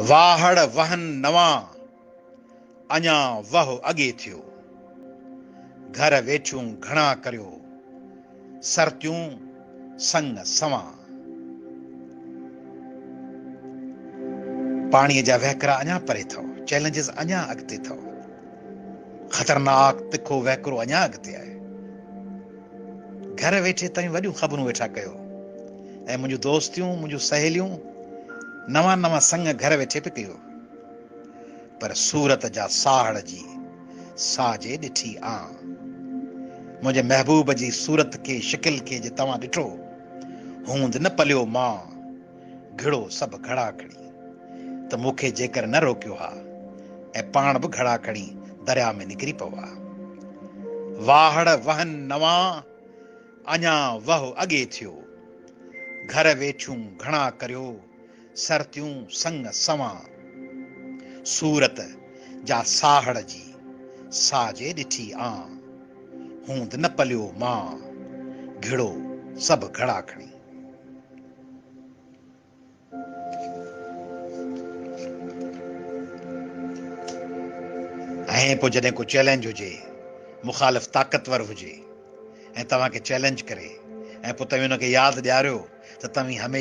वाहड़ वहन नवा अञा वह अॻे थियो। घर वेठियूं घणा करियो सरतियूं संग सवां। पाणीअ जा वहकरा अञा परे अथव, चैलेंजिस अञा अॻिते अथव, ख़तरनाक तिखो वहकरो अञा अॻिते आहे। घर वेठे तव्हीं वॾियूं ख़बरूं वेठा कयो ऐं मुंहिंजूं दोस्तियूं मुंहिंजूं सहेलियूं नवां नवां संग घर वेठे पे कयो, पर सूरत जा साहड़ जी साजे ॾिठी आ। मुंहिंजे महबूब जी सूरत खे शिकिल खे जे तव्हां ॾिठो हूंद न पलियो मां घिड़ो सभु घड़ा खणी, त मूंखे जेकर न रोकियो हा ऐं पाण बि घड़ा खणी दरिया में निकिरी पवा। वाहड़ वहन नवा अञा वह अॻे थियो। घर वेठियूं घणा करियो सरतियूं संग सवां। सूरत जा साहड़ जी साजे ॾिठी आ। हूंद न पलियो मां घिड़ो सभु घड़ा खणी। ऐं पोइ जॾहिं को चैलेंज हुजे, मुखालिफ़ ताक़तवर हुजे ऐं तव्हांखे चैलेंज करे ऐं पोइ तव्हीं हुनखे यादि ॾियारियो त तव्हीं हमेशह